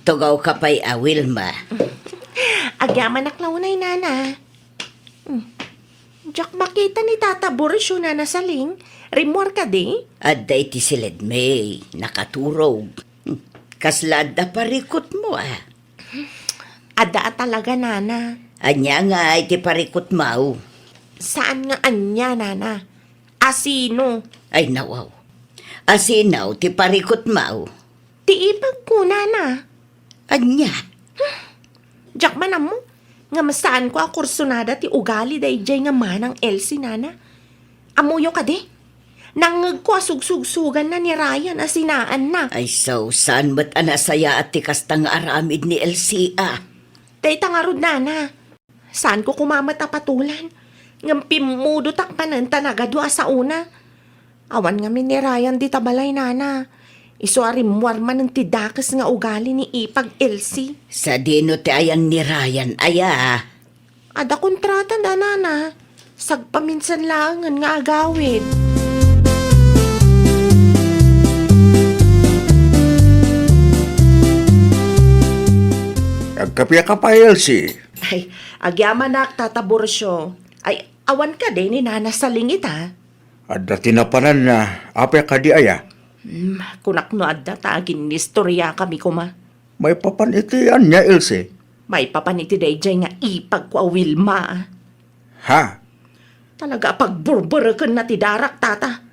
Tugaw ka pa'y Wilma. Agyaman naklaunay, nana. Diyak makita ni Tata Borisyo na nasaling. Rimwar ka di? At da iti silid may nakaturog. Kaslad da parikot mo Ada talaga, nana. Anya nga iti parikot mo. Saan nga anya, nana? Asino? Ay nawaw. Asinaw ti parikot mo. Ti ipag ko, nana. Anya. Diyak manam mo. Nga masaan ko a kursunada ti ugali dayjay nga manang Elsie, nana. Amuyo ka di? Nangag ko sugsugsugan na ni Ryan asinaan na. Ay so, saan mo't anasaya at tikas tang aramid ni LCA? Day tangarod, nana. Saan ko kumamat a patulan? Ngam pimudutak pa ng tanagado sa una. Awan nga ni Ryan di tabalay, nana. Isuarimwar man ng tidakas nga ugali ni Ipag Elsie. Sa dino ti ayan ni Ryan, aya. Ada kontrata na, nana. Sagpaminsan langan nga agawid. Agkapya ka pa, Elsie. Ay, agyaman na Tata Borisyo. Ay, awan ka din ni nana sa lingit, ha? Adda tinapanan na apya ka di aya. Kunak no adda tagin ni istorya kami kuma. May papanitian niya, Elsie. May papaniti dayjay nga ipag ko a Wilma. Ha? Talaga pagburburakan na ti darak, tata.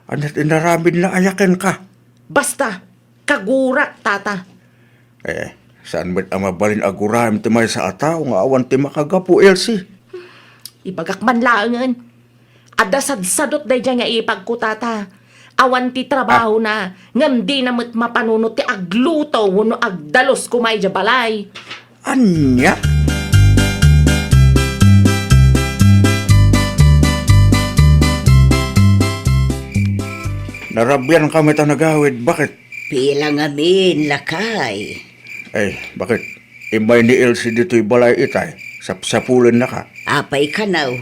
Anat inaramid na ayakin ka. Basta, kagurat, tata. Saan mo't amabalin aguram ti may sa ataw nga awan ti makagapu, Elsie? Ibagak man laangan. Ada sadsadot dayjay nga ipag ko, tata. Awan ti trabaho na, ngam di na mo't mapanunot ti agluto wano agdalos kumay ja balay. Anya? Narabyan kami ta nagawid, bakit? Pilang amin, lakay. Bakit? Imay ni Elsie dito'y balay itay. Sapsapulan na ka. Apay ka naw.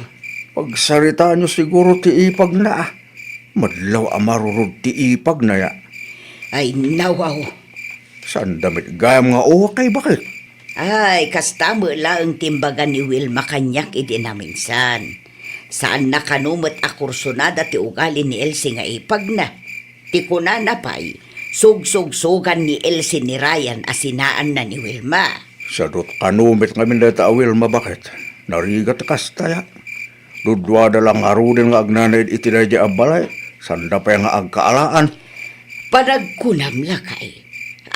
Pagsarita nyo siguro ti ipag na Madlaw amarurod ti ipag na ya. Ay nawaw. Saan damit gayam nga kay bakit? Ay, kastamo lang timbaga ni Wilma kanyak idinaminsan. Saan nakanumot a kursunada ti ugali ni Elsie nga ipag na. Ti kunana pa'y, sugsugsugan ni Elsie ni Ryan asinaan na ni Wilma. Sadot kanumit kami na ta Wilma bakit? Narigat kastaya. Dudwada lang arudin nga agnanay itinadya abalay. Sanda pa nga agkaalaan. Panagkunam lakay.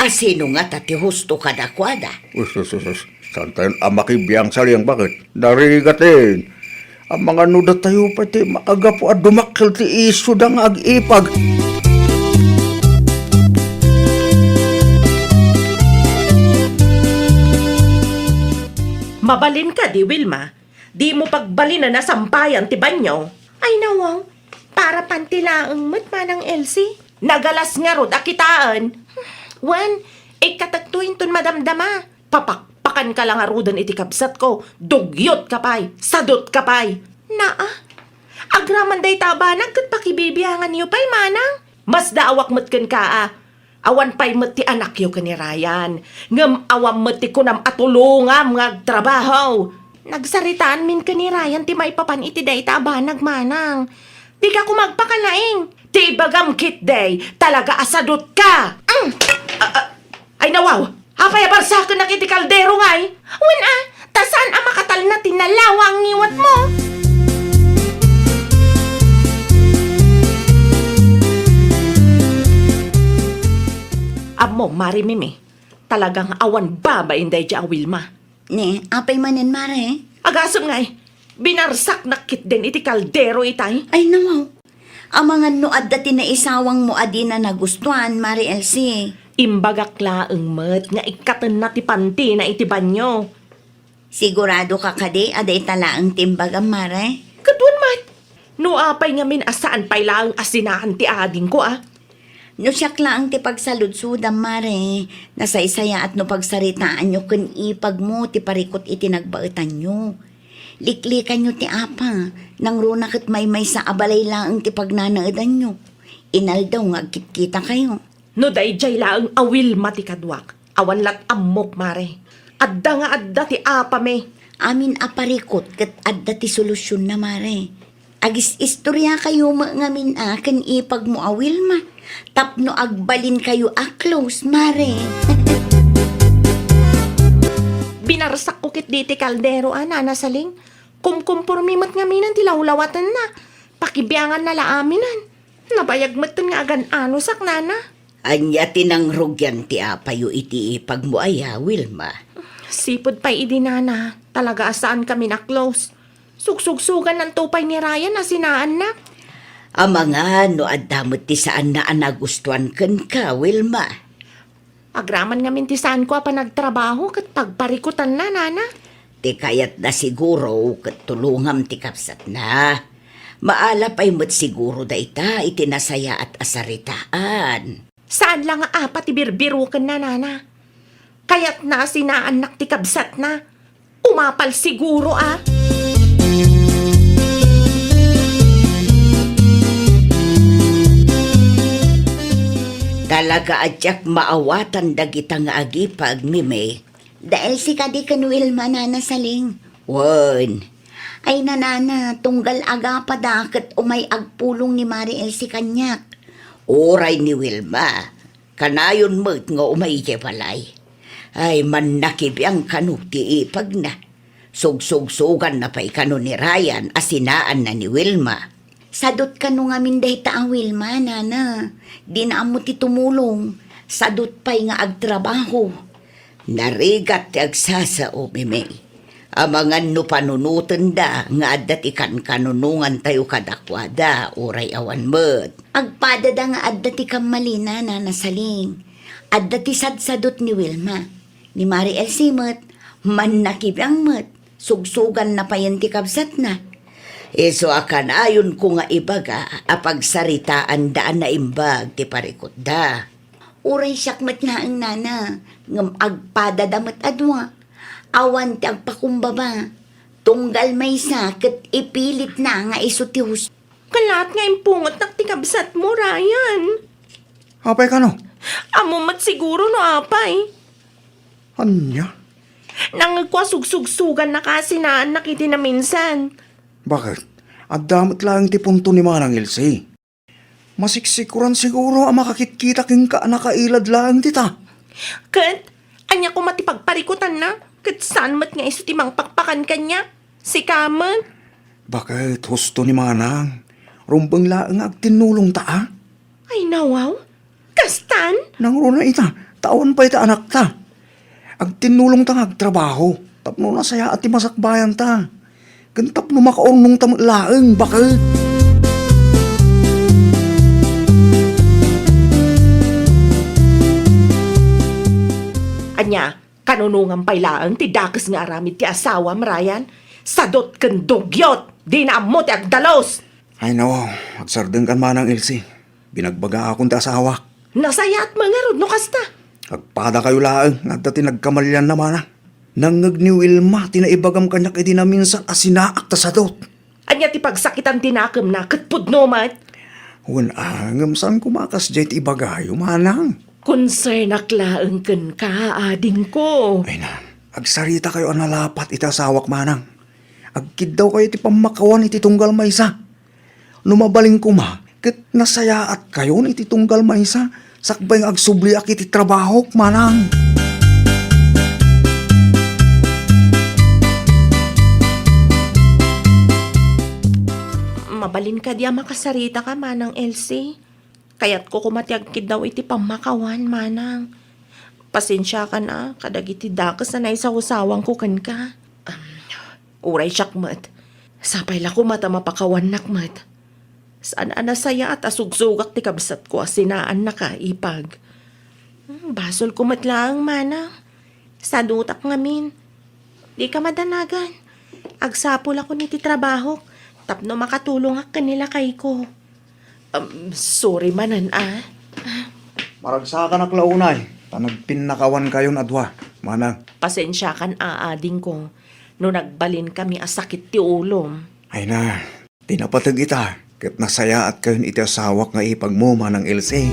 Asino nga tati husto kadakwada? Santayon amakibiyang saliyang bakit? Narigatin. Ang mga nuda tayo pati makagapo at dumakil ti iso da nga ag-ipag. Mabalin ka di, Wilma. Di mo pagbalin na nasampayan ti banyo. Ay nawang, para pantilaang mo't manang Elsie. Nagalas nga rod akitaan. Wan, katagtuin ton madamdama. Papakpakan ka lang arudan iti kabsat ko. Dugyot ka pa'y, sadot ka pa'y. Agraman day tabanag kat pakibibiyangan niyo pa'y manang. Mas daawak mo't kan ka Awan pa'y mo't ti anak yo ka ni Ryan. Ngam awam mo't ti kunam atulungam nga trabaho. Nagsaritaan min ka ni Ryan ti may papan iti day tabanag manang. Di ka kumagpakalaing. Ti bagam kit day, talaga asadot ka. Ay nawaw, hapay abarsakan na kiti kaldero ngay. Wen tasan makatal na tinalawa ang ngiwat mo. Amo, Mari Mimi, talagang awan baba inday dya Wilma. Ni, apay manin mare. Agasam ngay, binarsak na kit din iti kaldero itay. Ay nawaw. Ang mga noad dati na isawang mo adi na nagustuhan, Mari Elsie. Imbagak laeng met nga ikatan na ti panti na iti banyo. Sigurado ka kadi, aday talaang timbaga, Mare. Katwan mat, no apay nga min asaan pay laeng asinahan ti ading ko No siyak lang ti pagsaludsudam, Mare. Nasaysaya at no pagsaritaan nyo kun ipag mo ti parikot iti nagbaetan nyo. Liklikan nyo ti apa, nang runakit may sa abalay lang ti pagnanaadan nyo. Inal daw nga kita kayo. No dayjay laang awil matikadwak. Awan lat amok mare. Adda nga adda ti apa me. Amin aparikot kat adda ti solusyon na mare. Agis istorya kayo ngamin akan ipag mo awil ma. Tapno agbalin kayo close mare. Binarsak ko kit diti kaldero nana saling. Kumkumpormimat ngaminan ti lawlawatan na. Pakibiyangan na laaminan. Nabayag matan nga agan ano sak nana. Anya tinangrugyan ti apayo iti ipag mo aya, Wilma. Sipod pa'y idinana. Talaga asaan kami na close. Sugsugsugan ng tupay ni Ryan na sinaan na. Ama nga, no adamot ti saan na anagustuhan ken ka, Wilma. Agraman nga mintisaan ko pa nagtrabaho kat pagparikutan na, nana. Ti kayat na siguro kat tulungam ti kapsat na. Maala pa'y mo't siguro da ita itinasaya at asaritaan. Saan lang nga apat ibirbirukan na, nana. Kaya't na sinaan nak ti kabsat na. Umapal siguro Talaga adyak maawatan dagita nga agipag, Mime. Dahil si kadi kanuil manana saling. Wan. Ay nanana, tunggal aga pa dakat umay agpulong ni Mariel si kanyak. Oray ni Wilma. Kanayon mo't nga umay balay. Ay man nakibiyang kanu ti ipag na. Sugsugsugan na pa'y kanu ni Ryan asinaan na ni Wilma. Sadot kanu nga minday ta ang Wilma, nana. Di na amo ti tumulong. Sadot pa'y nga agtrabaho. Narigat ti agsasao, Mime. Amangan no panunutan da nga addat ikan kanunungan tayo kadakwada oray awan met. Agpada da nga addat ikam malina na nasaling. Addat isadsadot ni Wilma. Ni Mariel Simot, man nakibiyang met. Sugsugan na pa yan ti kabsat na. Iso akan ayon ko nga ibaga apagsaritaan daan na imbag ti parikot da. Uray siyakmat na ang nana, ngam agpada damat adwa. Awan ti agpakumbaba. Tunggal may sakit ipilit na nga iso ti hus. Kalat nga impungot nak ti kabsat mo, Ryan. Apay ka no? Amo mat siguro no apay. Anya? Nangagkwa sugsugsugan na kasi naan nakiti na minsan. Bakit? At damot lang ti punto ni Manang Ilse. Masiksikuran siguro ang makakitkita king ka nakailad lang tita. Kat, anya ko matipagparikutan na. Kat saan mat nga iso timang pakpakan kanya. Si Kaman. Bakit? Husto ni Manang. Rumbang lang agtinulong ta Ay nawaw. Kastan? Nangruna ita. Taon pa ita anak ta. Agtinulong ta agtrabaho. Tapno na saya at masakbayan ta. Gantap no makaornong ta laeng. Bakit? Anya, kanunungan pa'y laang ti dakas nga aramid ti asawa, Ryan. Sadot ken dugyot. Di na amo ti agdalos. Ay nawaw. Agsardeng kan Manang Ilse. Binagbaga akong ti asawa. Nasaya at mga rod no kasta. Agpada kayo laeng. Nagdati nagkamalyan naman na. Nangag ni Wilma. Tinaibagam kanyak iti na minsan asinaak ta sadot. Anya ti pagsakitan tinakam na katpudno mat. Wan angam saan kumakas jay ti ibagayo, Manang. Concern aklaang ken ka, ading ko. Ay na, agsarita kayo analapat iti asawak, Manang. Agkid daw kayo ti pamakawan iti tunggal maysa. Lumabaling kuma, ket nasayaat kayo iti tunggal maysa. Sakbay nga agsubli ak iti trabaho, Manang. Mabalin ka diya makasarita ka, Manang Elsie. Kaya't ko kumatiagkid daw iti pamakawan, Manang. Pasensya ka na, kadagiti dakas na naisawsawang ko kan ka. Uray siyakmat. Sapay la ko mata mapakawan nakmat. Saan anasaya at asugsugak ti kabsat ko asinaan na ka, ipag. Basol ko matlaang, Manang. Sa dutak ngamin. Di ka madanagan. Agsapol ako ni ti trabaho. Tapno makatulong ak kanila kay ko. Sorry manan Maragsakan ak launay. Tanagpinnakawan kayon adwa, Manang. Pasensya kan aading ko. No nagbalin kami asakit ti ulom. Ay na, tinapatag ita. Ket nasaya at kayon iti asawak nga ipag mo, Manang Ilse.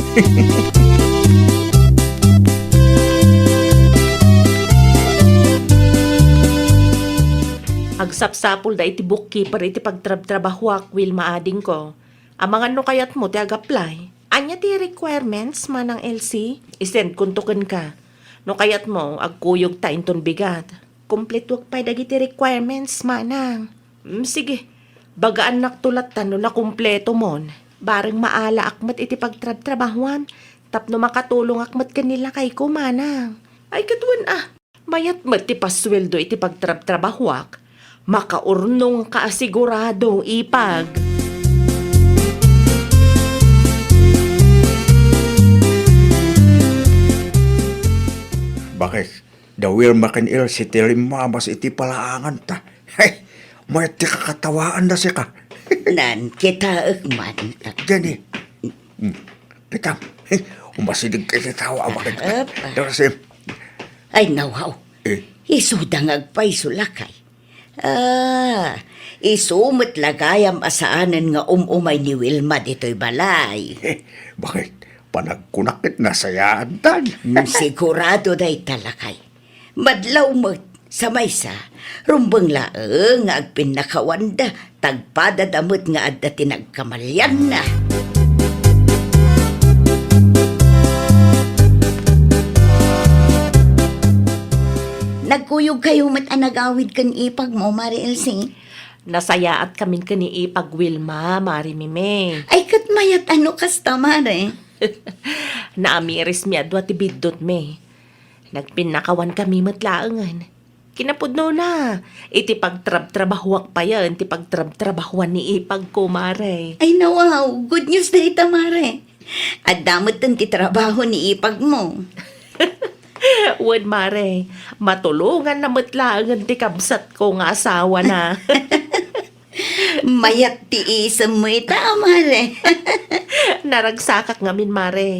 Agsapsapol da iti bookkeeper iti pagtrabaho will maading ko. Amangan no kayat mo ti ag-apply. Anya ti requirements manang LC? Isend kuntukan ka. No kayat mo agkuyog ta inton bigat. Complete wag pay dagiti requirements manang. Sige. Bagaan naktulat tan no na kumpleto mon. Bareng maala akmat iti pagtrabahuan. Tapno makatulong akmat kanila kay ko manang. Ay katuan mayat mat ti pasweldo iti pagtrabahuak. Makaurnong kaasigurado ipag. Bakit? The Wilma kan il si Tilimamas iti palaangan ta. Hey, may ti kakatawaan na siya ka. Nan, kita man. Diyan eh. Pitang, umasidig kayo tawa. Bakit? Apa? Kasi, Ay, nawaw. eh, Isudang agpaisulakay. Isumot lagayam asaanan nga umay ni Wilma dito'y balay. bakit? Panagkunakit na sayaan tan. Sigurado day talakay. Madlaw mo sa maysa, rumbang laeng nga agpinakawanda, tagpada damot nga adda tinagkamalyan na. Nagkuyog kayo mat anagawid kan ipag mo, Mari Elsie. Nasayaat kamin kani ipag Wilma, Mari Mime. Ay kat mayat ano kasta, Mari. Naamiris mi adwa ti biddot me. Nagpinakawan kami matlaangan. Kinapudno na. Iti pagtrabahuak pa yan. Iti pagtrabahuan ni ipag ko, Mare. Ay nawaw, good news dito, Mare. At damot ang titrabaho ni ipag mo. Wan, Mare. Matulungan na matlaangan ti kabsat ko nga asawa na. Mayat ti isam mo ita, Mare. Naragsakak ngamin, Mare.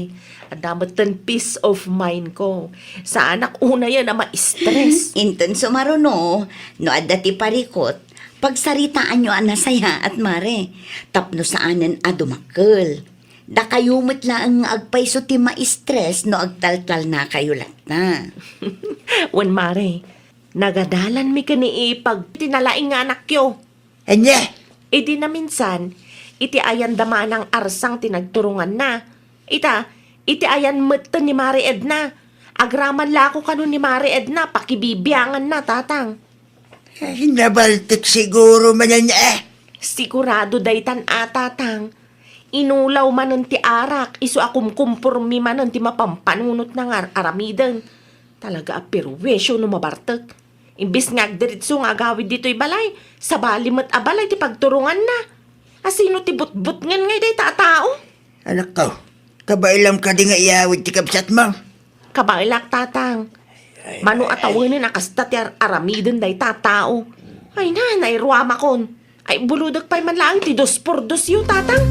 Adamot tan peace of mind ko. Sa anak una yan na ma-stress. Inton sumaruno, no adda ti parikot, pagsaritaan nyo anasaya at Mare, tapno saanan adumakkel. Da kayo lang nga agpaiso ti ma-stress no agtaltal na kayo na. Wan, Mare. Nagadalan mi kani ipag tinalaing nga anak yo. Anya? Idi na minsan, iti ayan dama ng arsang tinagturungan na. Iti ayan mata ni Mari Edna. Agraman lako kanu ni Mari Edna, pakibibiyangan na, tatang. Nabaltik siguro man yan Sigurado daytan tatang. Inulaw manon ti arak, iso akum kumpurmi manon ti mapampanunot ng aramidan. Talaga apirwesyo no mabartek. Imbis nga agdiritso nga agawid dito'y balay, sa balimat abalay ti pagturungan na. Asino ti butbut ngan ngay day tatao? Anak ko, kabailam ka di nga iawid ti kapsat mo. Kabailak, tatang. Mano atawanin akasta ti aramiden day tatao. Ay na, nairuama kon. Ay buludag pa'y man lang ti 2x2 yu, tatang.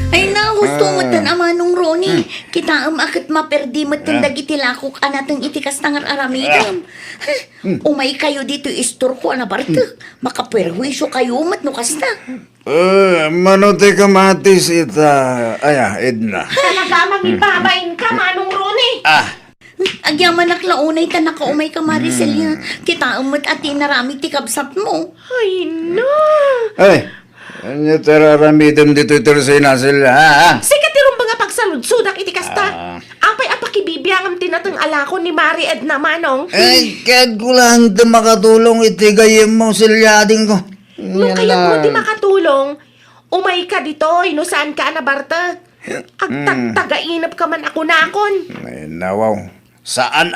Ay na, gusto mo tan amanong Ronnie. Kita akit maperdi mo tan dagiti lakok anatang itikas tangar aramidam. Umay kayo dito istor ko anabartek. Makaperwisyo kayo mat no kasta. Manote kamatis ita, Edna. Talaga mangibabain ka, Manong Ronnie. Agyaman naklaunay ta nakaumay ka Maricelia. Kita umat ati narami ti kabsat mo. Ay, no. Ay, ano tararamidam dito ito sa inasil, ha? Sikat tirong mga pagsaludsudak iti kasta. Apay apakibibiyangam tinatang alako ni Mari Edna, Manong. Ay, kag ko lang ito makatulong itigayim mo silyading ko. Nung kayat mo di makatulong, umay ka dito, no saan ka nabarta? Agtagtagainap ka man ako nakon. Ay, nawaw. Saan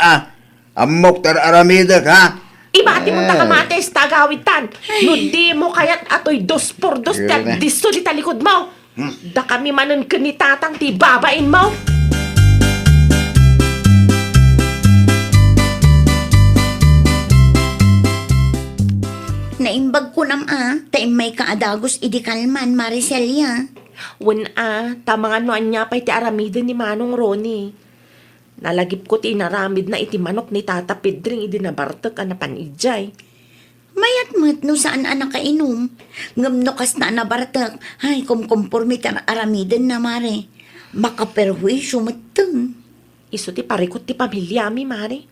Amok tararamidak, ha? Ibati mong takamates, tagawid tan. No di mo kayat ato'y 2x2 tag disto di talikod mo. Da kami manon kanitatang ti babain mo. Naimbag ko nam taim may kaadagos idi kalman Maricelia. Wen tamang ano anya pa'y ti aramida ni Manong Ronnie. Nalagip ko ti naramid na iti manok ni Tata Pedring idi nabartek anapan ijay. Mayat mo't no saan anak kainom. Ngam no kas na nabartak. Ay, kumkumpurmi tar aramidan na Mare. Makaperwisyo mateng. Iso ti parikot ti pamilya mi, mare.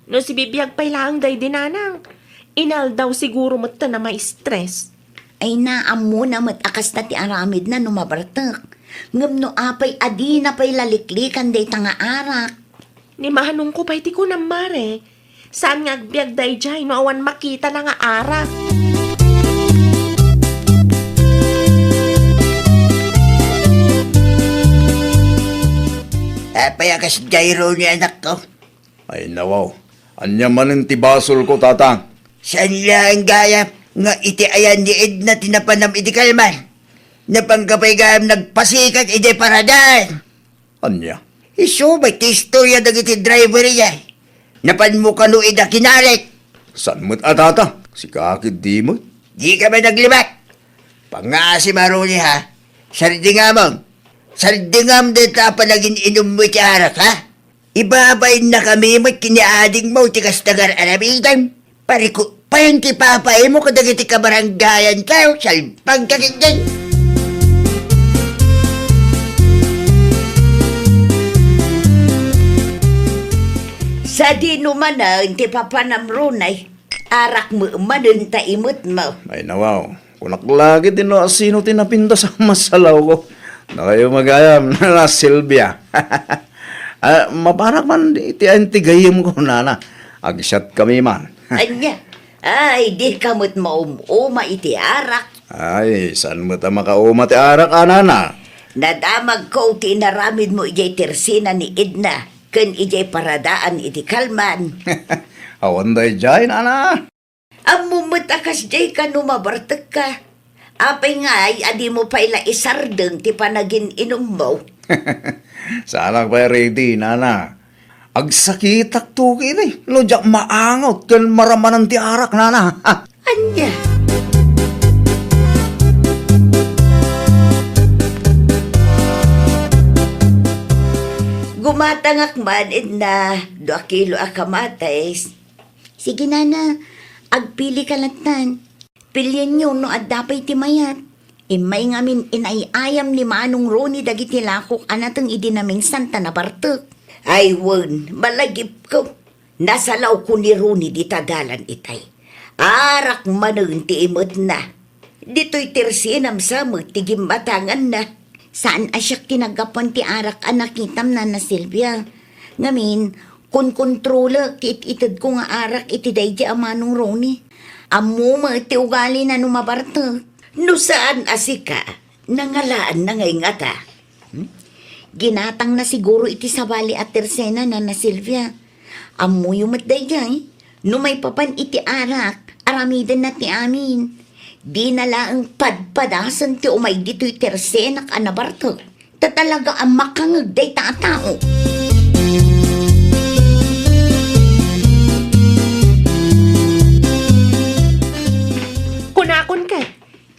No si bibiyag pa'y lang day dinanang. Inal daw siguro mo na may stress. Ay naam mo na matakas na ti aramid na numabartak. Ngam no apay adi na pa'y laliklikan day tanga arak. Ni mahanong ko pa'y ti ko ng mare. Saan nga agbyag day jay no awan makita na nga arak. Payakas gyro ni anak ko. Ay nawaw, anya manin ti basol ko tatang. Saan lang gaya nga iti ayan ni Edna tinapanam iti kalman. Napanggapay gayam nagpasikat iti paradan. Anya? Iso may ti istorya ng iti driver niya. Napan mo kanu ida kinarik. San mo't atata? Si kakid di mo? Di ka ba naglibat? Pangasi maruni ha. Sardingamang. Sardingam din pa naging inom mo ti arak ha. Ibabayin na kami mo't kiniading mo ti kastagar aramitan. Pariko pa yung ti papay mo kadag iti kabaranggayan ka. Salpag kakigyan. Sa di naman na, hindi papanamrunay. Arak mo manon ta imot mo. Ay nawaw, kunak lagi din no asino tinapinda sa masalaw ko. Na kayo magayam na Silvia. Maparak man iti antigayim ko nana. Agsat kami man. Anya, ay di kamot maumuma iti arak. Ay, saan mo ta makauma ti arak anana? Nadamag ko tinaramid mo ijay tersina ni Edna. Ken ijay paradaan iti kalman. Awan day jay nana. Amumot akas jay ka numabartek ka. Apay nga ay adi mo pa ila isardeng ti panagin inom mo. Sana pa ready nana. Agsakitak to kini. Lojak maangot ken maramanan ti arak nana. Anya. Gumatangak man Edna. 2 kilo akamates. Sige nana, agpili ka latan. Pilyan nyo no at dapay ti mayat. Imay ngamin inayayam ni Manong Roni dagiti lakok anatang idinaming santa na bartek. Ay wen, malagip ko. Nasalaw ko ni Roni di tagalan itay. Arak manon ti imot na. Dito'y tersinam sa mo tigim batangan na. Saan asyak tinagapon ti arak anakitam na Silvia. Ngamin, kun kontrola kit itad ko nga arak iti daydi a Manong Roni. Amo mo ti ugali na numabartek. No saan asika, nangalaan na ngay nga ta. Ginatang na siguro iti sabali at tersena na Silvia. Amo yung matday jay. No may papan iti arak, aramidan na ti amin. Di na laang padpadasan ti umay dito'y tersena ka nabartek. Tatalaga ang makangagday ta tao. Kunakon ka.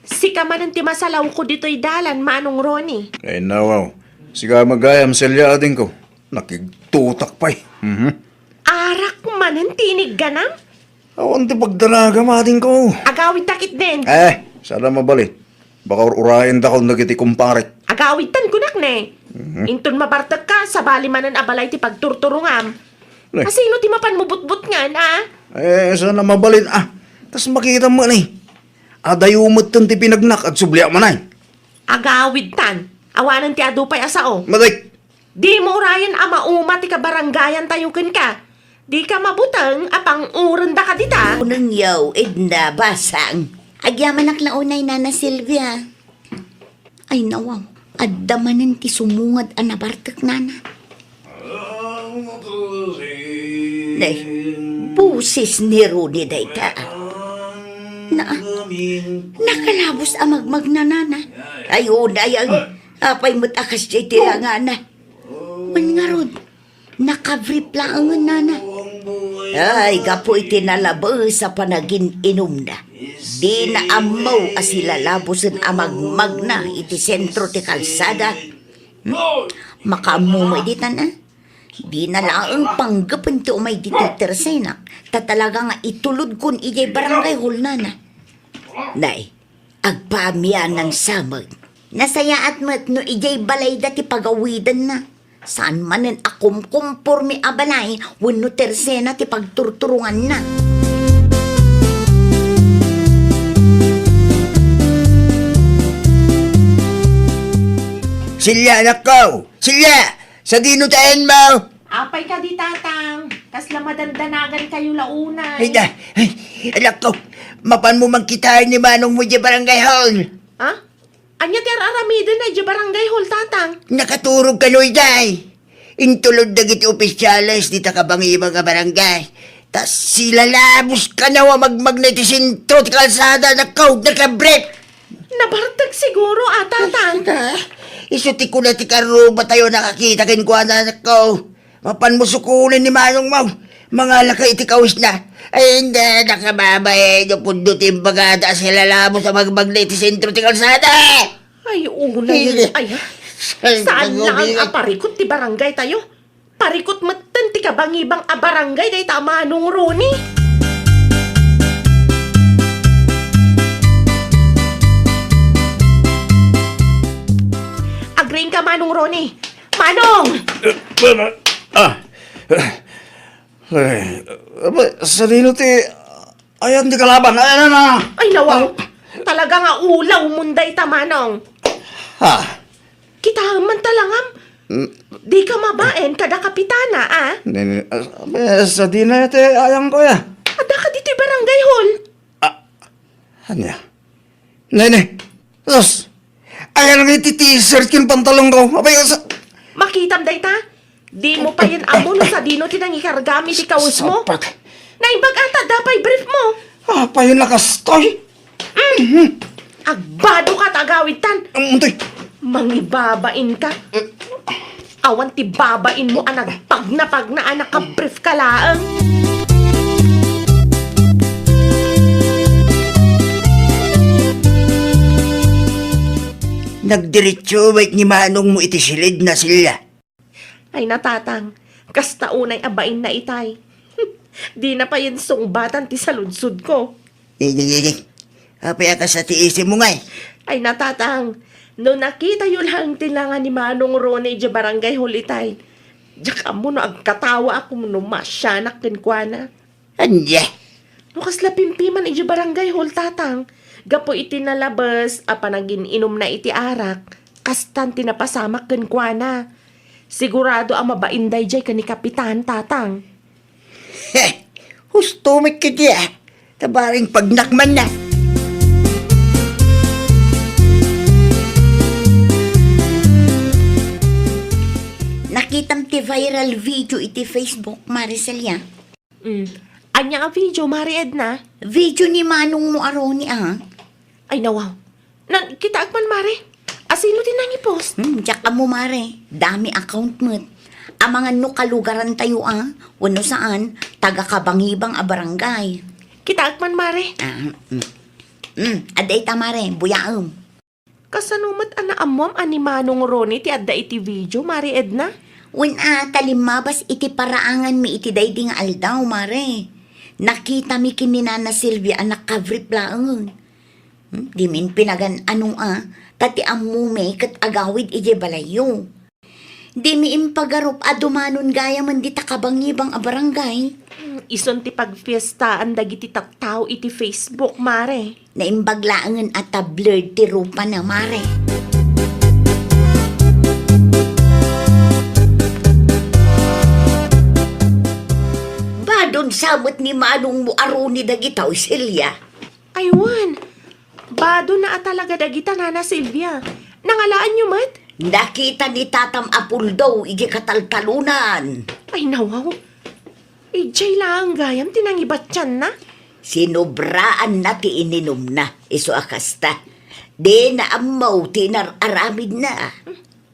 Si ka man ang timasalaw ko dito'y dalan, Manong Roni. Ay nawaw, siga magayam selya ading ko. Nakigtutak pa'y. Arak man ang tinig ganam. Awan ti pagdalaga mading ko. Agawit takit din. Sana mabali. Baka urain da ko nagiti kumparet. Agawitan kunak ne. Inton mabartag ka, sabali manan abalay ti pagturturungam. Lay. Asino ti mapan mo butbut nga na? Sana mabalin. Tas makita mo ni. Adayumot tan ti pinagnak at subliak manay. Agawitan. Awanan ti adupay asao. Maday. Di mo urayan ama uma ti kabaranggayan tayukin ka. Di ka mabutang apang uranda ka dita. Unang yaw, Edna, basang. Agyaman ak launay na Silvia. Ay nawaw, addamanan ti sumungad a nabartek nana. Nay, busis ni Roni dayta. Nakalabos a magmag na nana. Ayun, ayang, apay mo't akas jay tilangana. Man nga ron, nakavrip lang ang nana. Ay, kapoy tinalabo sa panagin inom na. Di na amaw asila labosan amagmag na iti sentro ti kalsada. Makaamumay di na. Di na laang panggapan ti umay dito tersenak. Tatalaga nga itulod kun ijay barangay hall na. Nay, agpamiyan ng samag. Nasayaat mo't no ijay balay dati pagawidan na. Saan manen akum kumpormi abalay, wano tersena ti pagturturungan na. Silya, anak ko! Silya! Sa dinutain mo! Apay ka di tatang, kasla madandanagan kayo launay. Ay na! Ay, anak ko! Mapan mo magkitain ni Manong mo di barangay hall! Ha? Anya ti aramiden na di barangay hall tatang. Nakaturog ka noy day! Intulod na giti opisyalis di takabangi mga barangay. Tas sila labos ka na wa magmagnetisinto ti kalsada na code nakabrek! Nabartag siguro tatang. Isuti ko na ti karuba tayo nakakita kin ko anak ko. Mapan mo sukulin ni Manong mo. Mga lakay ti kawis na. Ay hindi nakababay. Pundo ti bagada sila labos sa magmagnetisinto ti kalsada. Ay, una yun. Ay, saan na ang aparikot ti barangay tayo? Parikot matan ti kabangibang abarangay day tama nung Roni. Agreeing ka Manong Roni. Manong! Sa dino ti... Ayan di kalaban. Ayan na. Ay nawaw. Talaga nga ulaw munday ta Manong. Ha? Kita man talangam. Di ka mabaen kada kapitana Nene, sa dino ti ayang ko ya. Ada ka dito barangay hall. Anya? Nene, sus. Ayan ang iti-t-shirt yung pantalong ko. Abay, Makitam day ta? Di mo pa yan amo no sa dino tinang ikargami ti kawis mo. Sapak. Naibag ata dapay brief mo. Pa yun nakastoy. Agbado ka tagawid tan. Untoy. Mangibabain ka. Awan ti babain mo anag pag na anak ka brief ka laang. Nagdiretso wait ni Manong mo iti silid na sila. Ay natatang, kasta unay abain na itay. Di na pa yun sungbatan ti saludsud ko. Apay ka sa tiisin mo nga eh. Ay natatang, no nakita yun lang tilangan ni Manong Rone di barangay hulitay. Diyak mo no agkatawa ako mo no masyanak kinkwana. Anya? No kasla pimpiman di barangay hul tatang. Gapo iti nalabas, apanagin inom na iti arak. Kastan tinapasamak kinkwana. Sigurado ang mabainday jay ka ni Kapitan tatang. Heh, hustumik ka diya. Tabaring pagnakman na. Nakitam ti viral video iti Facebook, Maricelia. Anya nga video, Mari Edna? Video ni Manong mo aroni Ay nawaw. Kita man, Mari. Asino din nang i-post? Tsaka mo mare, dami account mo. Ang mga no kalugaran tayo wano saan, taga-kabangibang a barangay. Kita man, Mari. Aday ta mare, buyaom. Kasanumat ana amom ani Manong Roni ti adda iti video, Mari Edna? Talimabas iti paraangan mi iti daydi nga aldaw, mare. Nakita mi kininana Silvia anak kavrip laang. Di min pinagan anong tati amume kat agawid ije balayo. Di mi impagarup adumanon gaya man di takabangibang a barangay. Ison ti pagfiestaan dagiti tattaw iti Facebook, Mare. Naimbaglaangan at blurred ti rupa na, mare. Badon samot ni Manong mo aruni dagitaw, Silya. Aywan. Bado na talaga dagita na Silvia. Nangalaan nyo mat? Nakita ni Tatam Apul daw, iji kataltalunan. Ay nawaw. Ijay lang gayam tinangibat yan na. Sinubraan na ti ininom na, iso akasta. Di na amaw tinararamid na.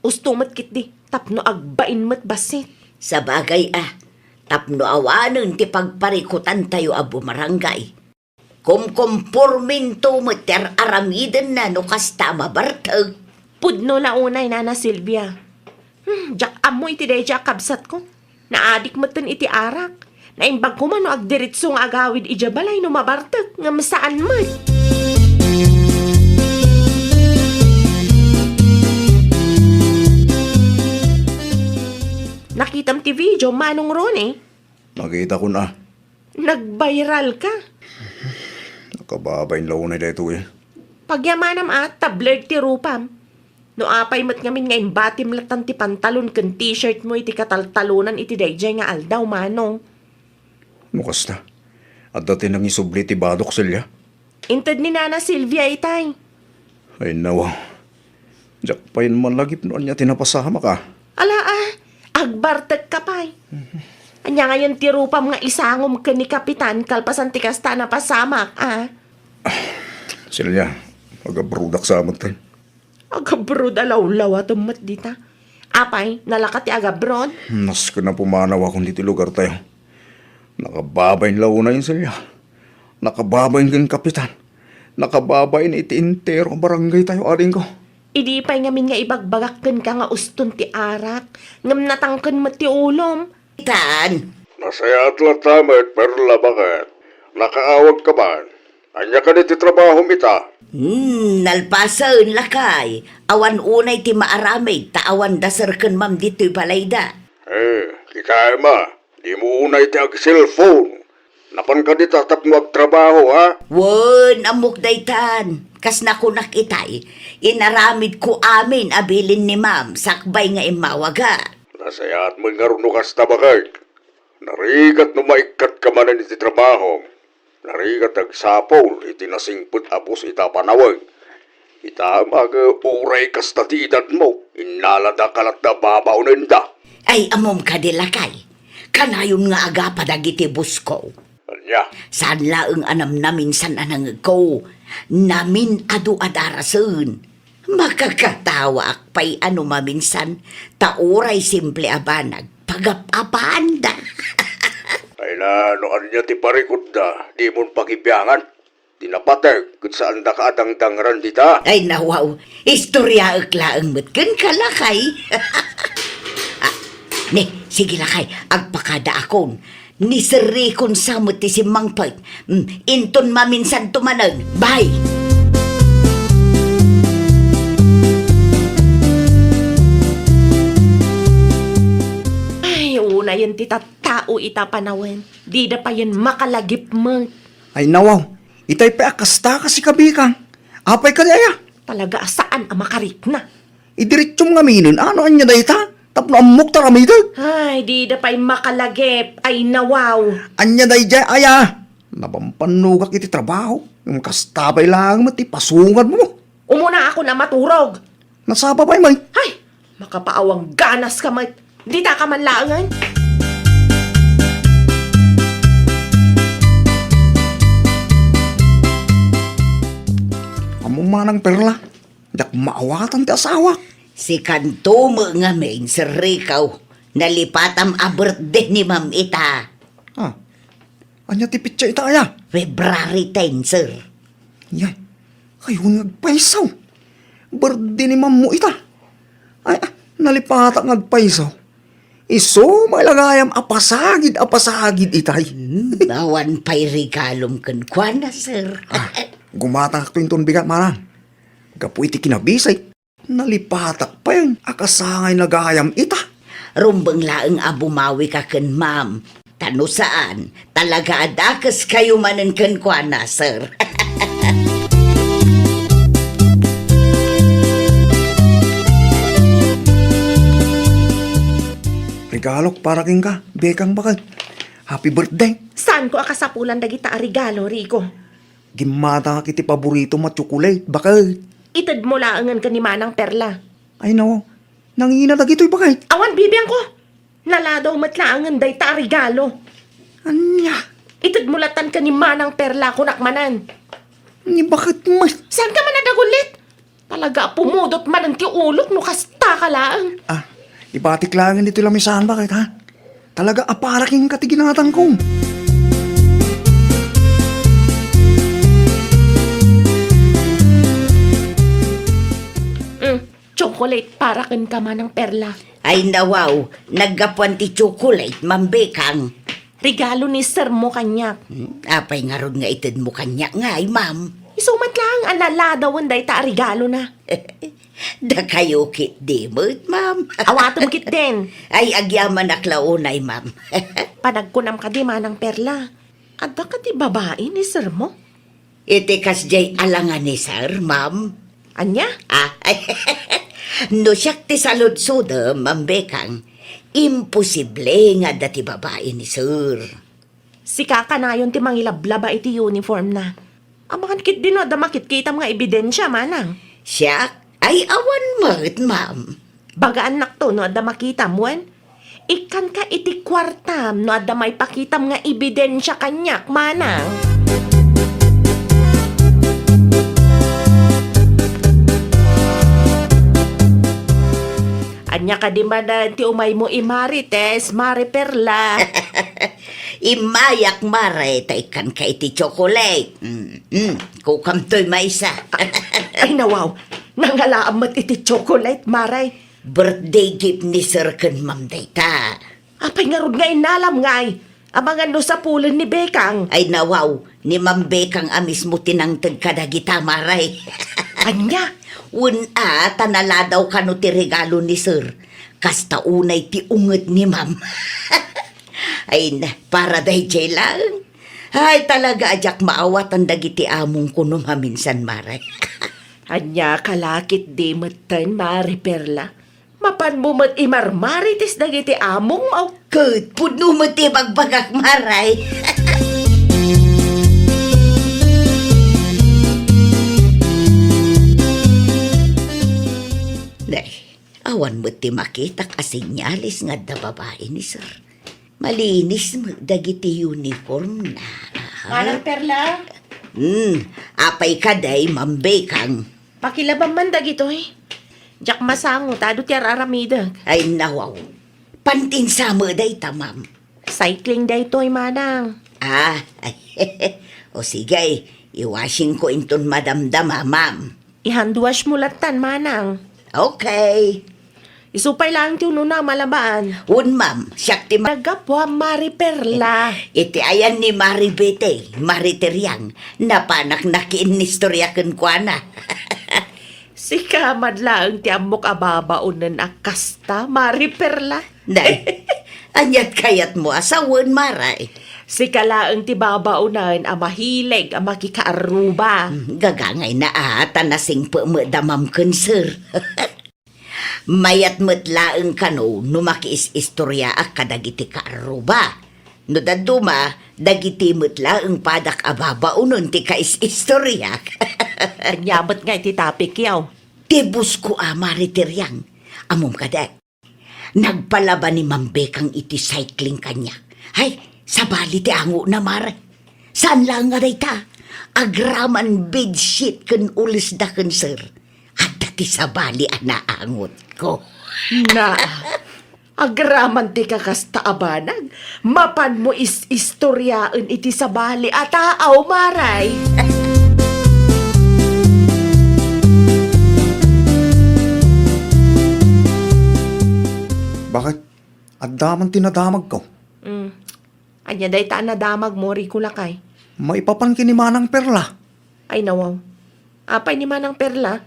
Ustumat kit di, tapno agbain mat basit. Sa bagay tapno awanon ti pagparikutan tayo a bumarangay. Kumkumporminto mo ter aramiden na no kasta mabartag. Pudno launay na Silvia. Jak amoy iti deja kabsat ko. Naadik matan iti arak. Naimbag ko man no agdiritsong agawid ijabalay no mabartag. Ngam saan man. ti video, manong ron eh. Nakita ko na. Nag-viral ka. Nakababay law na dito eh. Pagyamanam tabler ti rupam. No apay mat ngamin nga imbatim latan ti pantalon kan t-shirt mo iti kataltalunan iti dayjay nga aldaw manong. Mukas na. At dati nang isubli ti badok silya. Inted ni Nana Silvia itay. Ay nawa. Diyak pa yun man lagip noon niya tinapasama ka. Ala agbartag ka pay. Anya ngayon ti rupam nga isangom ka ni Kapitan kalpasan ti kasta na pasamak Silya, magabrudak sa amat tayo. Agabrod alaw-law at umat dita. Apay, nalakat ti agabrod? Nas ko na pumanaw akong dito lugar tayo. Nakababayin law na yun silya. Nakababayin kang kapitan. Nakababayin iti intero ang barangay tayo aling ko. Idi pa'y ngamin nga ibagbagakken ka nga uston ti arak. Ngam natangken mo ti ulom. Tan, Nasaya at latamit, perla bakit? Nakaawag ka man. Anya ka ti trabaho mita. nalpasaon lakay. Awan unay ti maaramid, taawan dasarken mam dito'y balayda. Kita ma, di mo unay ti ag cellphone. Napan ka di tatap mo ag trabaho, ha? Wen, amok daytan. Kas nakunak itay, inaramid ko amin abilin ni ma'am, sakbay nga imawaga. Nasaya at mga runukas na bakit? Narigat no maikat ka man iti trabaho. Narigat ag sapol, iti nasingput apos ita panawag. Ita mag-uray kas tatidad mo, inalada kalat na babaw ninda. Ay, amom ka dilakay. Kanayon nga aga padagiti busko. Anya, Saan laeng anam namin san anang ko. Namin adu adarasun. Makakatawa akpay ano maminsan. Tauray simple abanag. Pagapapanda. ay na no anya ti parikot da, di mon pagibiyangan. Tinapatag, kung saan da kaadang-dangran dita. Ay nawaw. Istorya laeng metken kalakay. Sige lakay. Agpakada akon. Ni seri kon samot ti si Mangpag. Inton maminsan tumanan. Bye! Ay, una yan ti tao ita panawen. Di da pa yan makalagip mo. Ay nawaw, itay pa akasta ka si kabikang. Apay ka daya. Talaga saan ang makarik na? Idiritsyong ngaminin, ano anya dayta? Tapno amok taramidag. Ay, di da pa'y makalagip. Ay, nawaw. Anya dayjay aya. Nabampanugak iti trabaho. Yung kastabay lang mo, ti pasungan mo. Umuna ako na maturog. Nasaba pa'y may. Ay, makapaawang ganas ka mat. Di ta ka man laangan. Among manang perla. Dak maawatan ti asawa. Si kanto mo nga main serikaw. Nalipatam a birthday ni Ma'am Ita. Ah, anya ti pitsa ita aya. February 10, sir. Yan, kayo nagpaisaw. Birthday ni mamu ita. Ay, nalipata ngagpaisaw. Iso, malagayam apasagid itay. Bawan pa'y regalom kan kwa na, sir. Gumatang akto bigat manang. Gapu iti kinabisay. Nalipatak pa yun. Akasangay nagayam ita. Rumbang laeng abumawi ka kan, ma'am. Tano saan? Talaga adakas kayo manan kan kwa na, sir. Regalok para king ka. Bekang bakal. Happy birthday. Saan ko akasapulan dagita a regalo, Rico? Gimata kiti paborito mo chocolate. Bakal. Itad mo laangan ka ni Manang Perla. Ay nawa. Nangina dagito'y bakal. Awan bibiyang ko. Naladaw matlaangan day ta regalo. Anya. Itad mo latan ka ni Manang Perla kunakmanan. Ni bakit mas. Saan ka man nadagulit? Talaga pumudot man ang tiulok no kasta ka laang. Ah, ibatik lang dito lamisahan bakit ha? Talaga aparaking katiginatan ko. Chocolate para kan ka Manang Perla. Ay nawaw, naggapuan ti chocolate, Ma'am Bekang. Regalo ni sir mo kanya. Apay nga ron nga itid mo kanya nga, ay, ma'am. Isumat lang ang laladawan day ta regalo na. Da kayo kit di mo't, ma'am. Awatom kit din. Ay, agyaman aklaunay, ma'am. Panagkunam ka di manang perla. At baka di babae ni sir mo? Iti kasjay alangan ni sir, ma'am. Anya? No siyak ti salud-suda, ma'am Bekang, imposible nga dati babae ni sir. Si kaka na yun ti mangilablaba iti uniform na. Amakan kit din da makit-kita mga ebidensya manang. Siya ay awan mo't, ma'am. Bagaan nak to no da makita mo ikan ka iti kwartam no da may pakitam nga ebidensya kanyak manang. Anya ka di man ti umay mo imarites, mariperla. Imayak mare, taikan ka iti chocolate. Kukam to'y maisa. Ay nawaw, nangalaamat iti chocolate, maray. Birthday gift ni sir kan ma'am dayta. Apay nga rod nga inalam ngay. Amangan no sa pulan ni Bekang. Ay nawaw, ni ma'am Bekang amis mo tinangtag kadagita maray. Anya? Una, tanala daw kano ti regalo ni sir. Kasta unay ti unget ni ma'am. Ay na, para day jay lang. Ay talaga ajak maawat ang dagiti among kuno maminsan maray. Anya kalakit di matan mariperla. Mapan mo mat imarmaritis dagiti among mau. Kud, pudno mo ti bagbagak maray. Day, awan mo ti makita kasinyalis nga da babae ni sir. Malinis mo dagiti uniform na. Manang perla, Apay ka day, Ma'am Bekang. pakilabang man dagito eh. Jak masango, tado ti aramida. Ay nawaw. Pantinsa mo day ta, ma'am. Cycling day to'y manang. Ay, o sige, iwashing ko inton madamdama, ma'am. Ihanduwas mo latan manang. Okay. Isupay lang ti uno na malabaan. Un, ma'am, siyak ti Nagapwa mariperla. iti ayan ni Maribete, Mariteryang, napanak na kiinistoryakan kwa na. Si kamad lang ti amok ababaunan akasta mariperla. Day, anyat kayat mo asawan, maray. Si kalaang ti babaunan ang mahilig ang makikaaruba. Gagangay na ata nasing pamedamam kun sir. Mayat metlaeng kano no makiis-istorya ak kadagiti kaaruba. No daduma, dagiti metlaeng padak ababaunon ti kais-istorya. Nyabot nga iti topic yaw. Tibus ko mariteryang. Among kadek. Nagpalaba ni Ma'am Bekang iti cycling kanya. Hay, sabali ti ango na mare. Saan lang nga ta? Agraman bedsheet kun ulis da kun sir. At dati sabali anaangot ko. Na, agraman ti kakasta abanag. Mapan mo is-istoryaan iti sabali at aaw maray. Bakit? At daman tinadamag ko. Anya day taan na damag mo rikulakay. Maipapan ni Manang Perla. Ay nawaw. Apay ni manang perla.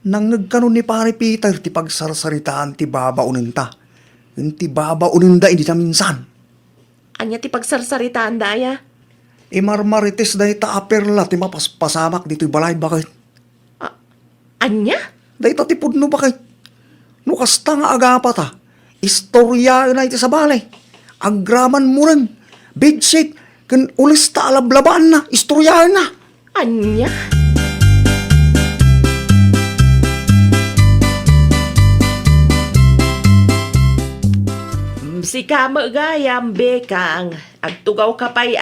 Nang nagkaroon ni Pare Peter ti pagsarsaritaan ti baba uninta. Yung ti baba uninda hindi na minsan. Anya ti pagsarsaritaan daya. Marmarites dahi ta Perla ti mapaspasamak dito'y balay bakit? Anya? Dahi ta ti pudno bakit? Nukasta nga agapa ta. Istorya na iti sa balay. Agraman mo rin. Bedsheet. Kan ulis ta alablabaan na. Istorya na. Anya? Si kama gayam bekang. Agtugaw ka pa'y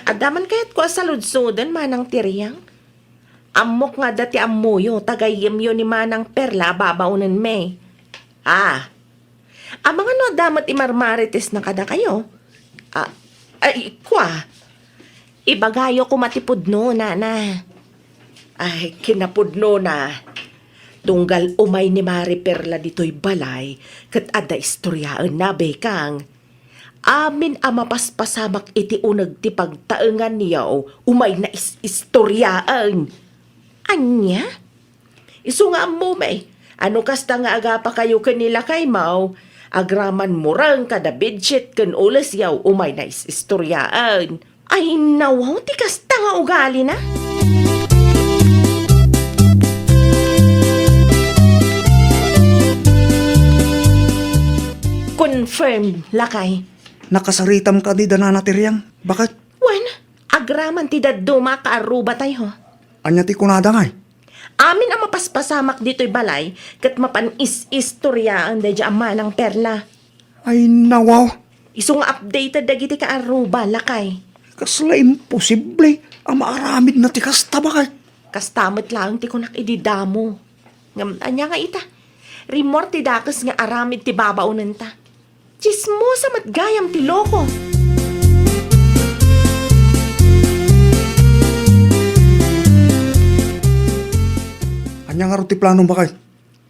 adaman kayat ko sa ludsudan manang tiriyang. Amok nga dati amuyo, tagayim yun ni manang perla, babaunan me. Ang mga no damat imarmarites na kada kayo. Kwa. Ibagayo ko matipudno na. Ay, kinapudno na. Tunggal umay ni Mari Perla dito'y balay, kat ada istoryaan na bekang. Amin ang mapaspasamak iti unag ti pagtaengan niyaw, umay na istoryaan. Anya? Isu nga mo may, ano kasta nga aga pa kayo kanila kay Mau, agraman murang kada bidshit kan ulas yaw, umay na istoryaan. Ay nawaw, ti kasta nga ugali na. Confirmed, lakay. Nakasaritam ka di danana tiryang. Bakit? Wen, agraman ti daduma ka aruba tayo. Anya ti kunada ngay. Amin ang mapaspasamak dito'y balay, kat mapan-is-istorya ang dadya ama ng perla. Ay nawaw. Isong updated dagiti ka aruba, lakay. Kasla imposible. Ang maaramid na ti kasta bakit? Kastamot lang ti kunak ididamo. Ngam, anya nga ita. Rimor ti dakas nga aramid ti babaunan ta. Chismosa mat gayam ti loko. Anya nga ro ti plano bakit?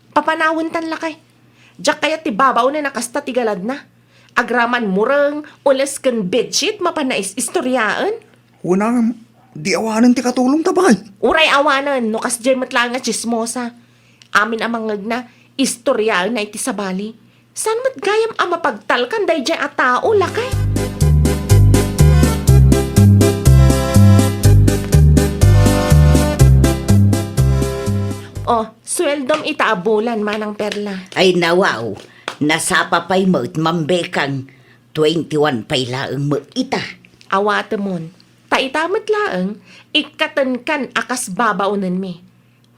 Papanawin tan lakay. Diyak kaya ti babaw na nakasta ti galad na. Agraman murang, ulas kan bedsheet mapanais istoryaan. Unang di awanan ti katulong ta bakit? Uray awanan, no kas dyan matlang nga chismosa. Amin amangag na, istoryaan na iti sabali. San mat gayam ang mapagtalkan day dyan at tao, lakay? Oh, sweldom itaabulan manang perla. Ay nawaw, nasapa pa'y mo't mambekang 21 pa'y laang mo ita. Awata mon, taitamat laang, ikatan kan akas babaunan mi.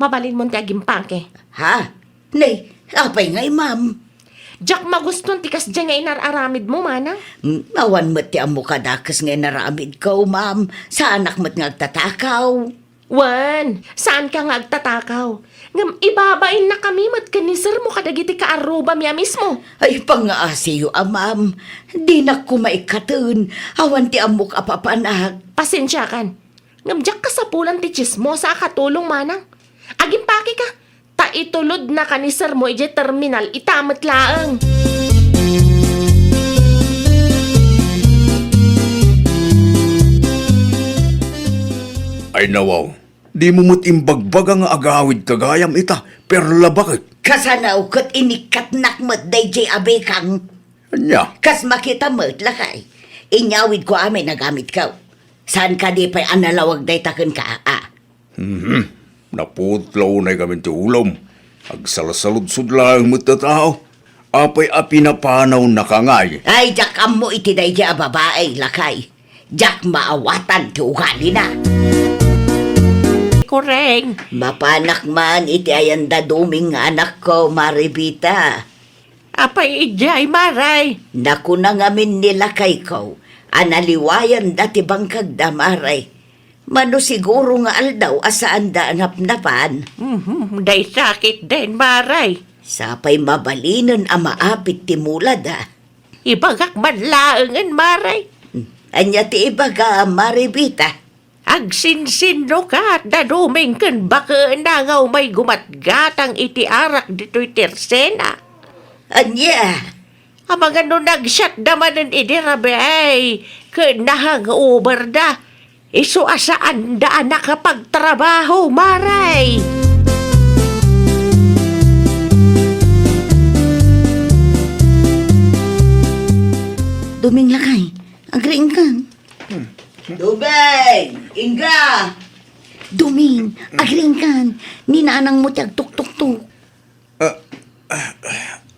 Mabalin mon ti agimpake. Ha? Nay, apay ngay ma'am. Diyak maguston tikas dyan nga inararamid mo, manang. Awan mo't ti amo kadakas ngay naramid ko, ma'am. Sa anak mo't ngagtatakaw. Wan, saan ka nga agtatakaw? Ngam ibabain na kami mat kanisar mo kadagiti ka aruba miya mismo. Ay, pangaasiyo, ma'am. Di na ko maikatun. Awan ti amok apapanag. Pasensya kan. Ngam diyak kasapulan ti chismo sa katulong manang. Aging paki ka. Ta itulod na kanisar mo ije terminal itamat laang. Ay nawaw. Di mo mo't imbagbag ang agawid kagayam ita. Perla bakit? Kasanaw kat inikat nakmat day jay abekang. Anya? Kas makita mo't lakay. Inyawid ko amin nagamit ka. Saan ka di pa'y analawag day taken ka, Naputlaw na kami ti ulam. Agsalsalud-sud lang mo't na tao. Apay apinapanaw na kangay. Ay, jak mo iti day jay babae, lakay. Jak maawatan ti ugali na. Koreng. Mapanak man iti ayanda duming anak ko, Maribita. Apay ijay maray. Naku na ngamin nila kay ko. Analiwayan dati bangkag damaray. Mano siguro nga aldaw asaan da anap-napan. Day sakit din maray. Sapay mabalinon ang maapit ti mulad ah. Ibagak man laangan maray. Anya ti ibaga, Maribita. Agsinsinno ka at daduming kan baka nangaw may gumatgatang iti arak dito'y tersena. Anya? Amang ano nag-shut damanan idirabe ay kanahang uber da. Iso asaan da nakapagtrabaho, maray. Duming lakay. Agriing ka. Duming! Inga! Duming! Agriing ka. Ninanang mo tiyag tuk-tuk-tuk.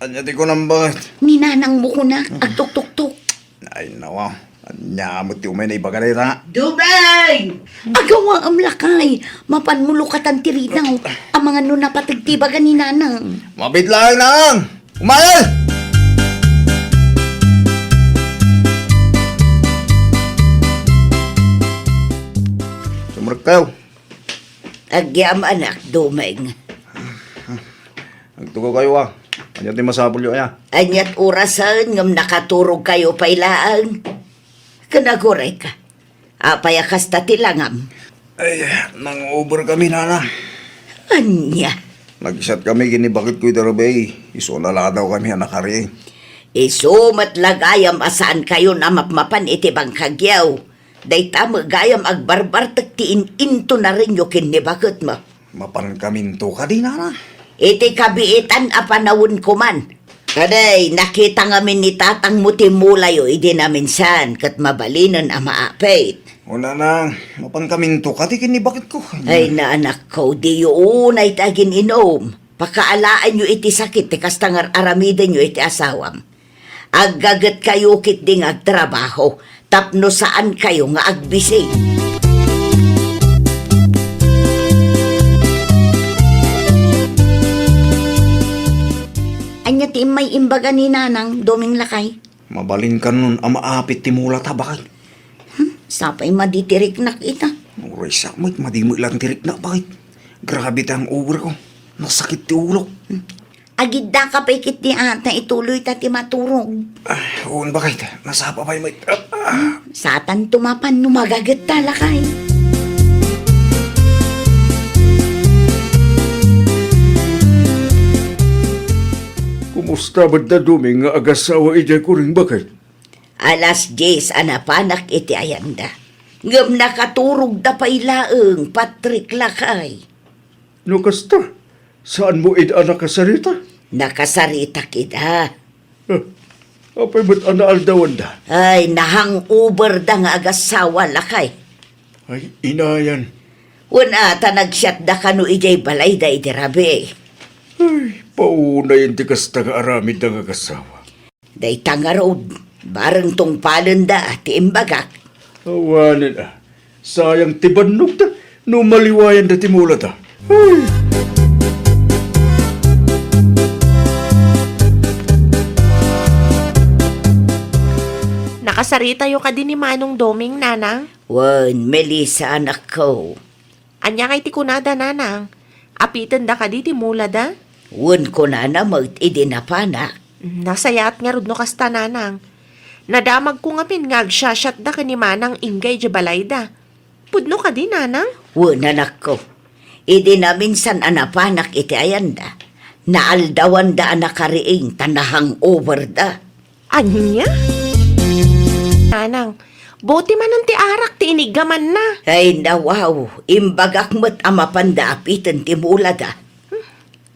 Anya ti ko nang bakit? Ninanang mo ko na. Agtuk-tuk-tuk. Ay nawaw. Anya mo ti umay na ibaga na ita. Dumeng! Agawa ang lakay. Mapanmulukatan tirinaw. Ang mga nunapatagtibagan ni nanang. Mabit lang nang! Umayal! Sumrek kayo. Agyam anak, Dumeng. Nagtugo kayo ah. Anya ti masapul yun ya. Anyat orasan ngam nakaturog kayo pailaan. Kanagore ka. Apaya kasta tilangam. Ay, nang over kami nana. Anya? Nag-isat kami gini bakit ko itarabay. Iso na daw kami anakari. Isumat lagayam asaan kayo na mapmapan iti bang kagyaw. Day tamo gayam agbarbar tagtiin into na rin yung kinibakot mo. Mapan kaminto ka di, nana. Iti kabiitan a panawon ko man. Kaday, nakita ngamin ni tatang mo timulayo idi namin san kat mabalinan a maapit. O nanang, mapan kaminto ka di kinibakit ko. Ay na anak ko, di yun ay tagin inom. Pakaalaan nyo iti sakit, ti kastangar aramidan nyo iti asawam. Aggagat kayo kit ding agtrabaho, tapno saan kayo nga agbisi. Anya ti may imbaga ni nanang, doming lakay. Mabalin ka nun ama apit timula ta bakit? Sapay maditirik na kita. Uray sakmat, madimo ilang tirik na bakit? Grabe tang over ko. Nasakit ti ulo. Agidda ka pa ikit ni ata, ituloy tati maturog. Uun bakit? Nasapa pa yung may... Satan tumapan no magagat talakay. Kumusta ba da duming nga agasawa ijay kuring bakit? Alas 10 anapanak iti ayanda. Ngam nakaturog da pa ilaeng Patrick lakay. No kasta, saan mo anak kasarita? Nakasarita kita. Apay ba't anaaldawan da? Ay, nahang-uber da nga agasawa lakay. Ay, inayan. Una ta nagsyat da kanu ijay balay da iti rabi. Ay, pauna yung di kasta nga aramid ng agasawa. Day tanga road, bareng tong palanda ti imbagak. Awanin sayang tibannog da, no maliwayan da timula da. Ay, Nakasarita yung ka din ni Manong Doming, nanang. Wan, Melissa anak ko. Anya kay ti kunada, nanang. Apitan da ka di ti mula da. Wan ko na idinapanak. Nasayat nga rod no kasta, nanang. Nadamag ko nga pin ngagsasyat da ka ni Manang Ingay di balay da. Pudno ka di, nanang. Wan anak ko. Idi na minsan anapanak iti ayanda. Naaldawan da anak kariing tanahang over da. Anya? Nanang, buti man ang ti arak ti inigaman na. Ay nawaw, imbagak mo't amapanda apitan ti mula da.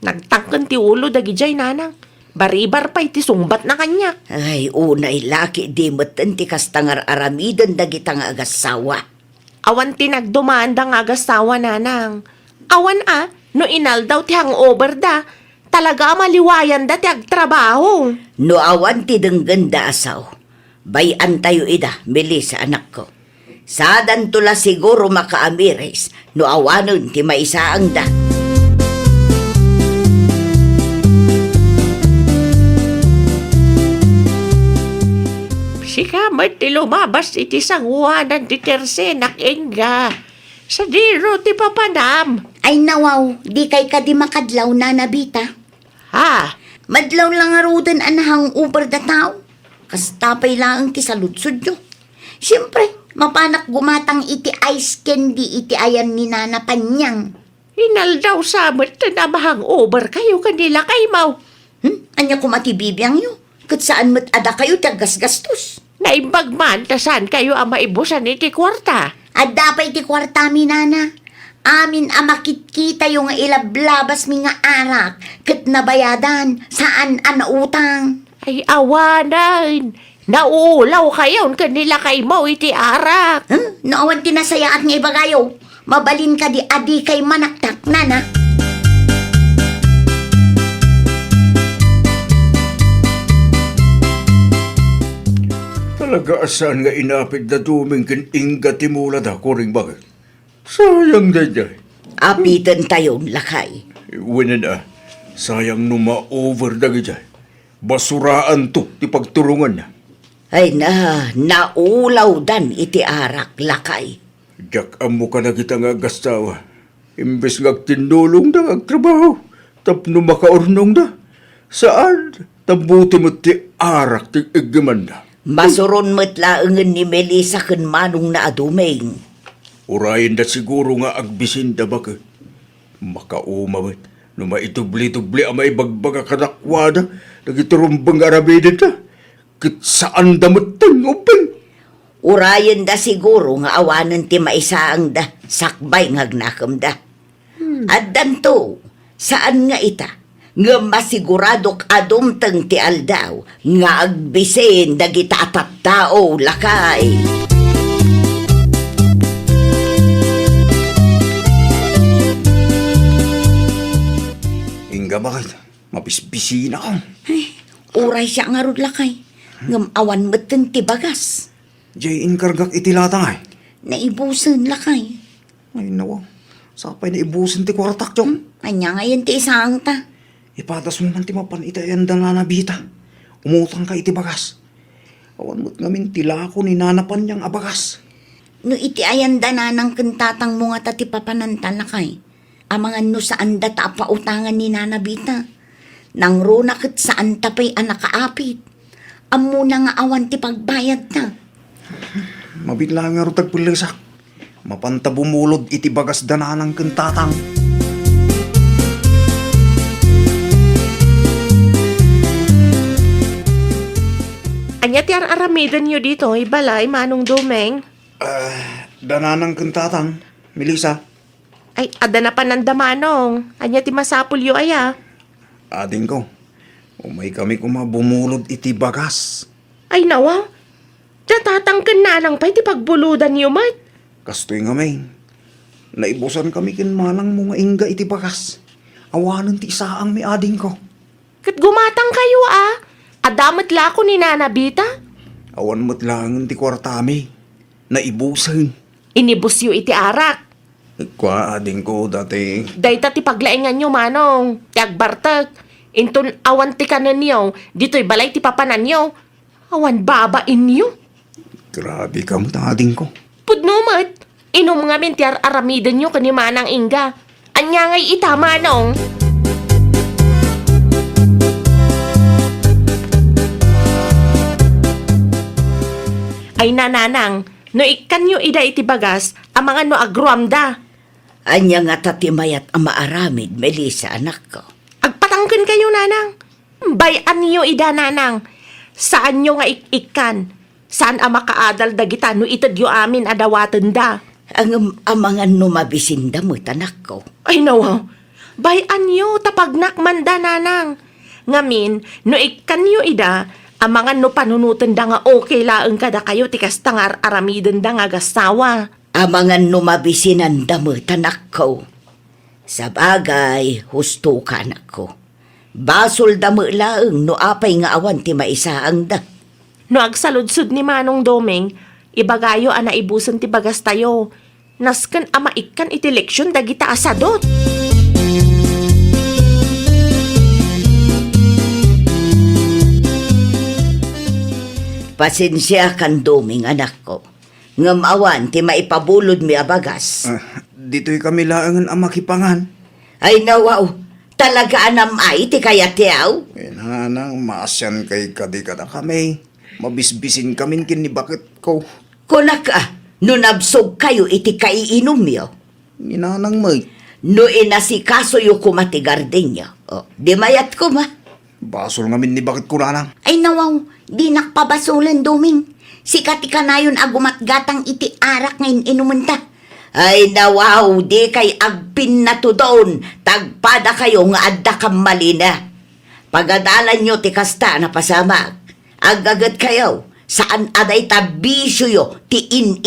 Nagtangkan ti ulo dagi jay, nanang. Baribar pa iti sungbat na kanya. Ay unay laki di mo't ti kastangar aramidan dagitang agasawa. Awan ti nagdumaan da nga agasawa, nanang. Awan no inal daw ti hangover da. Talaga maliwayan da ti agtrabaho. No awan ti dengganda asaw. Bayan tayo ida, Melissa anak ko. Sadan tula siguro makaamires, no awanon ti maisaang da. Sika mo't ti lumabas iti sanguanan ti tersenak engga. Sa diro ti papanam. Ay nawaw, di kay ka di makadlaw na nabita. Ha? Madlaw lang arudan anahang uber da tao. Kastapay lang ti saludsud nyo. Siyempre, mapanak gumatang iti ice candy iti ayan ni Nana Panyang. Inal daw sa amat na mahang over kayo kanila kay Mau. Anya kumatibibiyang nyo. Kat saan mo't ada kayo tagasgastos. Naimbagman tasan kayo ang maibusan iti kwarta. At dapat iti kwarta mi Nana. Amin amakitkita yung ilablabas mi nga arak. Kat nabayadan, saan utang. Ay awanan. Nauulaw kayo kanila kay Mau iti arak. Naawan tinasaya at nga ibagayo. Mabalin ka di adi kay manaktak, Nana. Talaga saan nga inapid na duming kiningga timula da kuring bakit? Sayang da jay. Apitan tayon lakay. Winan sayang numa-over da jay. Basuraan to, ti pagturungan na. Ay naulaw dan iti arak lakay. Diyak amo ka na kita nga gastawa. Imbes nga tinulong da agtrabaho. Tapno makaurnong da. Saan? Tabuti mo ti arak ti igman da. Masuron mo't laengen ni Melissa ken manong na adumeng. Urayin da siguro nga agbisin da baka. Makaumawit. No maitubli-tubli ang maibagbaga kanakwada. Nagiturumbang arabidin da. Kit saan damot ubing? Urayan da siguro nga awanan ti maisaang da, sakbay ngagnakam da. At danto, saan nga ita? Nga masiguradok adumteng ti aldaw, nga agbisen dagita atat tao lakay. Inga bakit? Mabisbisin ako. Uray siya nga rod lakay, ngam awan meten ti bagas. Jay inkargak itilatang ay. Naibusan lakay. Ay nawa, sapay na ibusin ti kwartak chong. Anya ngayon ti isang ta. Ipatas mo man ti mapan itayan da nanabita. Umutang ka iti bagas. Awan mo't ngamin tila ko ni nanapan niyang abagas. No iti ayan da na ng kentatang mo nga tati papanantan lakay. Amangan no saan da ta pautangan ni nanabita. Nang runakit saan ta pa'y anak kaapit. Amo na nga awan ti pagbayad na. Mabigla nga ro tagpulisak. Mapanta bumulod iti bagas dananang kentatang. Anya ti aramidan nyo dito, ibalay, Manong Domeng. Dananang kentatang, Melissa. Ay, ada na pananda Manong. Anya ti masapul yo aya. Ading ko, umay kami kumabumulod iti bagas. Ay nawa, diyan tatangkan na lang pa iti pagbuludan niyo mat. Kastoy nga may, naibusan kami kin manang mga ingga iti bagas. Awanan ti isaang may ading ko. Kat gumatang kayo adamat la ko ni nanabita. Awan mo't lang ti kwartami, naibusan. Inibus yo iti arak. Kwa ading ko dati, Dayta ti paglaingan nyo Manong, ti agbartag. Inton awan ti kanan nyo, dito'y balay ti papanan nyo. Awan babain nyo. grabe ka mo ading ko. Pudnumat, inom nga min ti aramidan nyo kani Manang Inga. Anya ngay ita Manong. Ay nananang, no ikan nyo ida iti bagas, ang mga no agruamda. Anya nga tatimayat ang maaramid, Melissa, anak ko. Agpatangkin kayo, nanang. Bayan niyo, ida, nanang. Saan nyo nga ikan? Saan ang makaadal dagita no itad yo amin adawatan da? Ang amangan numabisin damot, anak ko. Ay, nawa. Bayan nyo, tapagnak man da, nanang. Ngamin, no ikan nyo, ida, ang mga no panunutan da nga okay laeng kada kayo tikas tangar aramiden da nga gasawa. Amangan numabisin damot, anak ko. Sa bagay, husto ka, anak ko. Basol damo laeng no apay nga awan ti maisaang da. No agsaludsud ni Manong Domeng, ibagayo ana ibusan ti bagas tayo. Nasken ama ikan iti leksyon dagita asadot. Pasensya kan Doming, anak ko. Ngam awan ti maipabulod mi abagas. Dito'y kami laangan ang makipangan. Ay nawaw, talaga anam ay ti kaya tiyaw. Nanang maasyan kay kadikada kami. Mabisbisin kami kin ni bakit ko. Kunak no nabsog kayo iti kaiinom yo. Ninanang may. No inasikaso yo kumatigarden yo. O, di mayat ko ma. Basol ngamin ni bakit ko nanang. Ay nawaw, di nakpabasulan Doming. Sikat ikanayon agumatgatang iti arak ngayon inumunta. Ay nawaw, di kay agpin na to doon. Tagpada kayo nga adda kam malina. Pagadalan nyo ti kasta na pasamag. Agagat kayo. Saan aday tabisyo yo ti in